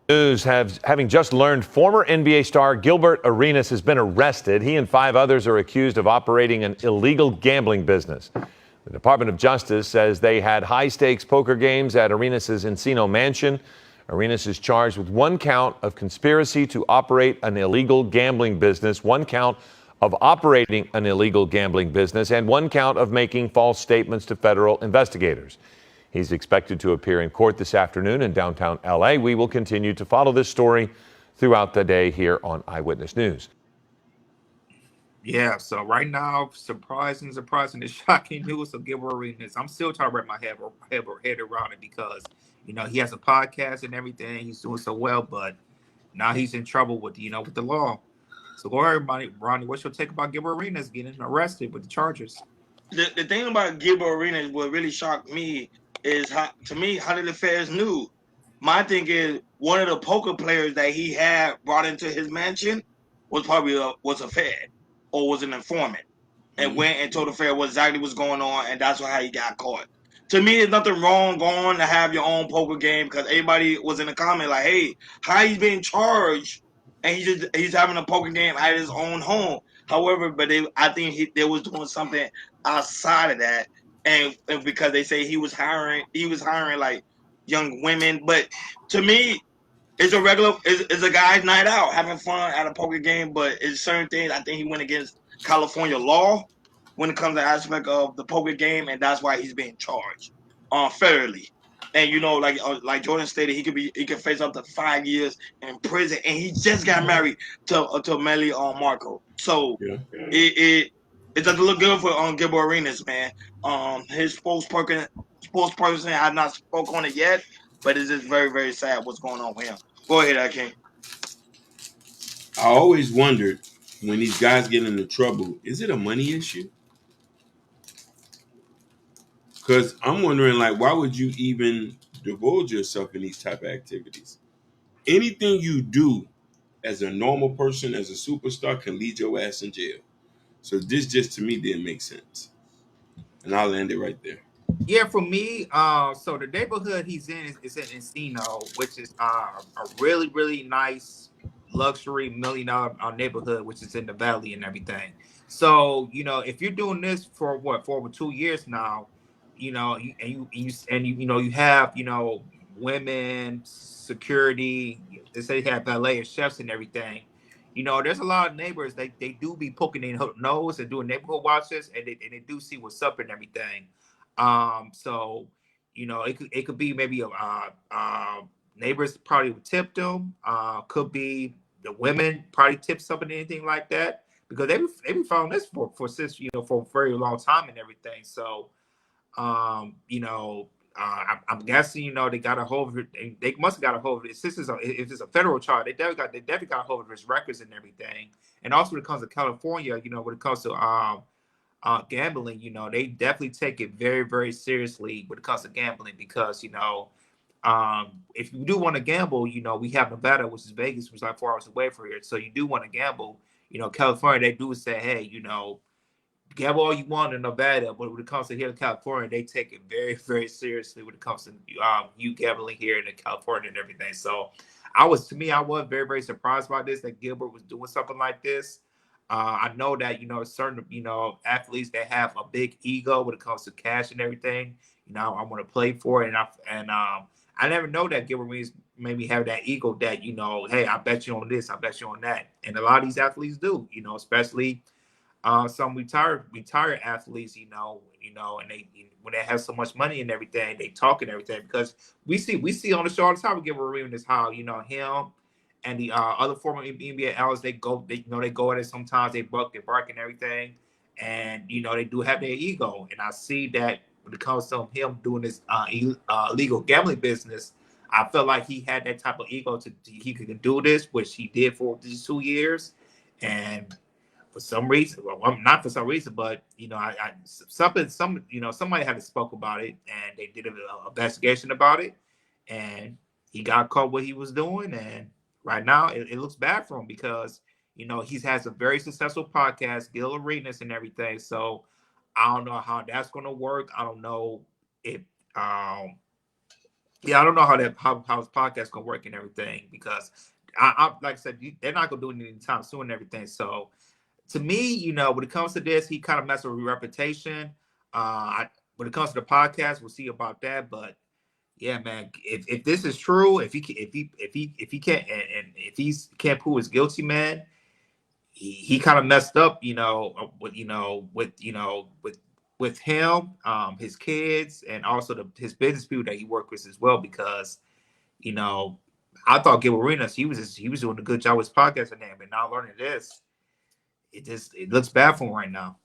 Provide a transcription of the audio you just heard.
News having just learned former NBA star Gilbert Arenas has been arrested. He and 5 others are accused of operating an illegal gambling business. The Department of Justice says they had high-stakes poker games at Arenas' Encino mansion. Arenas is charged with 1 count of conspiracy to operate an illegal gambling business, 1 count of operating an illegal gambling business, and 1 count of making false statements to federal investigators. He's expected to appear in court this afternoon in downtown L.A. We will continue to follow this story throughout the day here on Eyewitness News. Yeah, so right now, surprising, and shocking news of Gilbert Arenas. I'm still trying to wrap my head around it because, he has a podcast and everything. He's doing so well, but now he's in trouble with the law. So go ahead, Ronnie, what's your take about Gilbert Arenas getting arrested with the charges? The thing about Gilbert Arenas, what really shocked me is how the feds knew. My thing is, one of the poker players that he had brought into his mansion was probably was a fed or was an informant, and went and told the fed what exactly was going on, and that's how he got caught. To me, there's nothing wrong going to have your own poker game, because everybody was in the comment like, "Hey, how he's being charged, and he's having a poker game at his own home." However, but I think they was doing something outside of that, and because they say he was hiring like young women. But to me, it's a guy's night out having fun at a poker game. But it's certain things I think he went against California law when it comes to aspect of the poker game, and that's why he's being charged unfairly. And like Jordan stated, he could face up to 5 years in prison, and he just got married to Melly Marco. So it doesn't look good for Gilbert Arenas, man. His spokesperson has not spoke on it yet, but it's just very, very sad what's going on with him. Go ahead, Akin. I always wondered when these guys get into trouble, is it a money issue? Because I'm wondering, like, why would you even divulge yourself in these type of activities? Anything you do as a normal person, as a superstar, can lead your ass in jail. So this just to me didn't make sense. And I'll end it right there. Yeah, for me, so the neighborhood he's in is in Encino, which is a really, really nice luxury $1 million neighborhood, which is in the valley and everything. So, if you're doing this for over 2 years now, you have, women, security, they say they have valet and chefs and everything. There's a lot of neighbors, they do be poking their nose and doing neighborhood watches, and they do see what's up and everything. So it could be maybe neighbors probably would tip them. Could be the women probably tip something, anything like that, because they be following this for since for a very long time and everything. So I'm guessing they got a hold of it. They must have got a hold of it. Since if it's a federal charge, they definitely got a hold of his records and everything. And also when it comes to California, when it comes to gambling, they definitely take it very, very seriously when it comes to gambling because, if you do want to gamble, we have Nevada, which is Vegas, which is like 4 hours away from here. So you do want to gamble, California, they do say, hey, gamble all you want in Nevada, but when it comes to here in California, they take it very, very seriously when it comes to you gambling here in California and everything. So I was very, very surprised by this, that Gilbert was doing something like this. I know that certain athletes that have a big ego when it comes to cash and everything. I want to play for it, and I never know that Gilbert means maybe have that ego that hey, I bet you on this, I bet you on that, and a lot of these athletes do. Especially some retired athletes. And they when they have so much money and everything, they talk and everything because we see on the show all the time. We give a review this how him and the other former NBA analysts, they go at it sometimes. They bark and everything, and they do have their ego. And I see that when it comes to him doing this illegal gambling business, I felt like he had that type of ego he could do this, which he did for these 2 years, and for some reason, well, not for some reason, but somebody had to spoke about it, and they did an investigation about it, and he got caught what he was doing, and right now it looks bad for him because he has a very successful podcast, Gil Arenas and everything. So I don't know how that's going to work. I don't know if Yeah, I don't know how his podcast gonna work and everything because I like I said, they're not gonna do it anytime soon and everything. So to me, when it comes to this, he kind of messed with reputation. When it comes to the podcast, we'll see about that. But yeah, man, if this is true, if he can't and if he's can't prove he's guilty, man, he kind of messed up, with him, his kids, and also his business people that he worked with as well. Because you know, I thought Gilbert Arenas, he was doing a good job with his podcast and name, but now learning this, it looks bad for him right now.